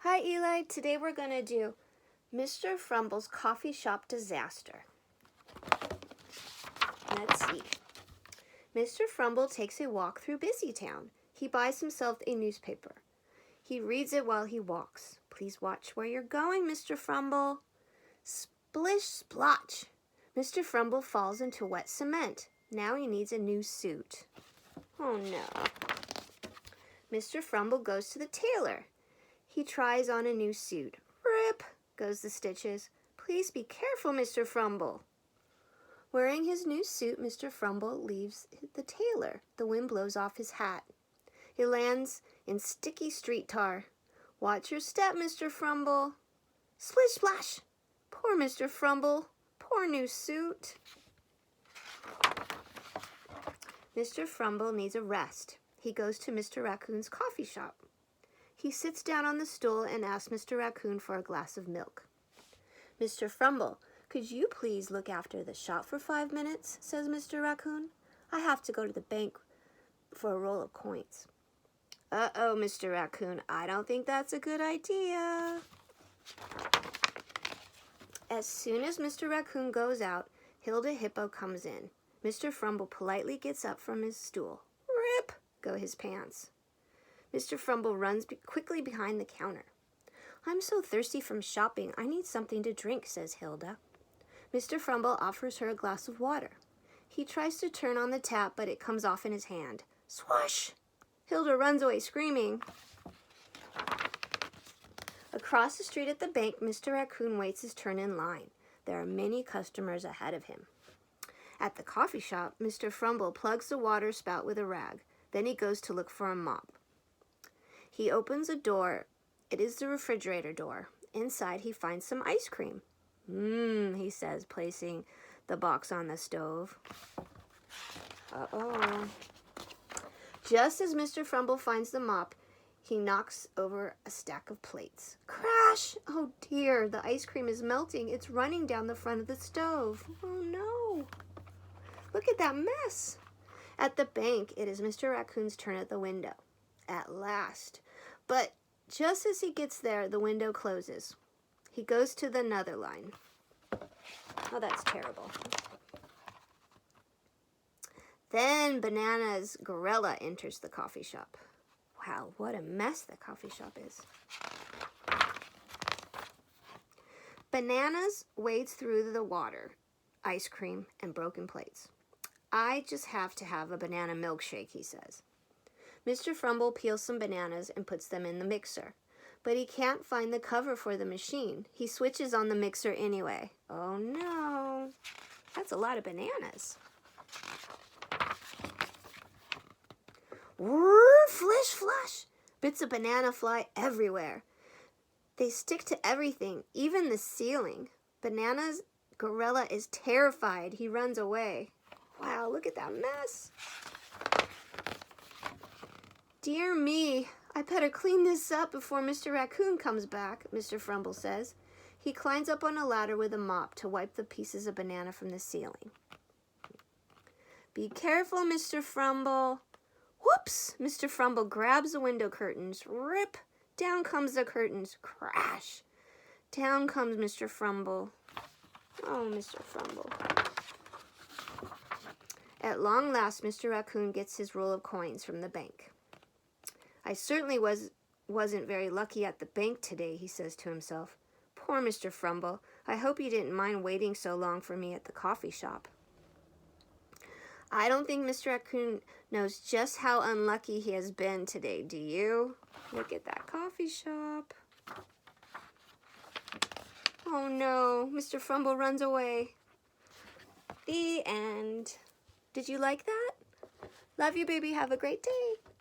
Hi Eli, today we're going to do Mr. Frumbles coffee shop disaster. Let's see. Mr. Frumble takes a walk through Busy Town. He buys himself a newspaper. He reads it while he walks. Please watch where you're going, Mr. Frumble. Splish splotch. Mr. Frumble falls into wet cement. Now he needs a new suit. Oh no. Mr. Frumble goes to the tailor. He tries on a new suit. Rip goes the stitches. Please be careful, Mr. Frumble. Wearing his new suit, Mr. Frumble leaves the tailor. The wind blows off his hat. He lands in sticky street tar. Watch your step, Mr. Frumble. Splish splash. Poor Mr. Frumble. Poor new suit. Mr. Frumble needs a rest. He goes to Mr. Raccoon's coffee shop. He sits down on the stool and asks Mr. Raccoon for a glass of milk. Mr. Frumble, could you please look after the shop for 5 minutes, says Mr. Raccoon. I have to go to the bank for a roll of coins. Uh-oh, Mr. Raccoon, I don't think that's a good idea. As soon as Mr. Raccoon goes out, Hilda Hippo comes in. Mr. Frumble politely gets up from his stool. Rip go his pants. Mr. Frumble runs quickly behind the counter. I'm so thirsty from shopping, I need something to drink, says Hilda. Mr. Frumble offers her a glass of water. He tries to turn on the tap, but it comes off in his hand. Swoosh! Hilda runs away screaming. Across the street at the bank, Mr. Raccoon waits his turn in line. There are many customers ahead of him. At the coffee shop, Mr. Frumble plugs the water spout with a rag. Then he goes to look for a mop. He opens a door. It is the refrigerator door. Inside, he finds some ice cream. He says, placing the box on the stove. Uh-oh. Just as Mr. Frumble finds the mop, he knocks over a stack of plates. Crash! Oh dear, the ice cream is melting. It's running down the front of the stove. Oh no! Look at that mess. At the bank, it is Mr. Raccoon's turn at the window. At last. But just as he gets there, the window closes. He goes to the another line. Oh, that's terrible. Then Banana's gorilla enters the coffee shop. Wow, what a mess the coffee shop is. Bananas wades through the water, ice cream, and broken plates. I just have to have a banana milkshake, he says. Mr. Frumble peels some bananas and puts them in the mixer. But he can't find the cover for the machine. He switches on the mixer anyway. Oh no, that's a lot of bananas. Whirr, flish, flush. Bits of banana fly everywhere. They stick to everything, even the ceiling. Banana's gorilla is terrified. He runs away. Wow, look at that mess. Dear me, I better clean this up before Mr. Raccoon comes back, Mr. Frumble says. He climbs up on a ladder with a mop to wipe the pieces of banana from the ceiling. Be careful, Mr. Frumble. Whoops! Mr. Frumble grabs the window curtains. Rip! Down comes the curtains. Crash! Down comes Mr. Frumble. Oh, Mr. Frumble. At long last, Mr. Raccoon gets his roll of coins from the bank. I certainly wasn't very lucky at the bank today, he says to himself. Poor Mr. Frumble. I hope he didn't mind waiting so long for me at the coffee shop. I don't think Mr. Raccoon knows just how unlucky he has been today, do you? Look at that coffee shop. Oh no, Mr. Frumble runs away. The end. Did you like that? Love you, baby. Have a great day.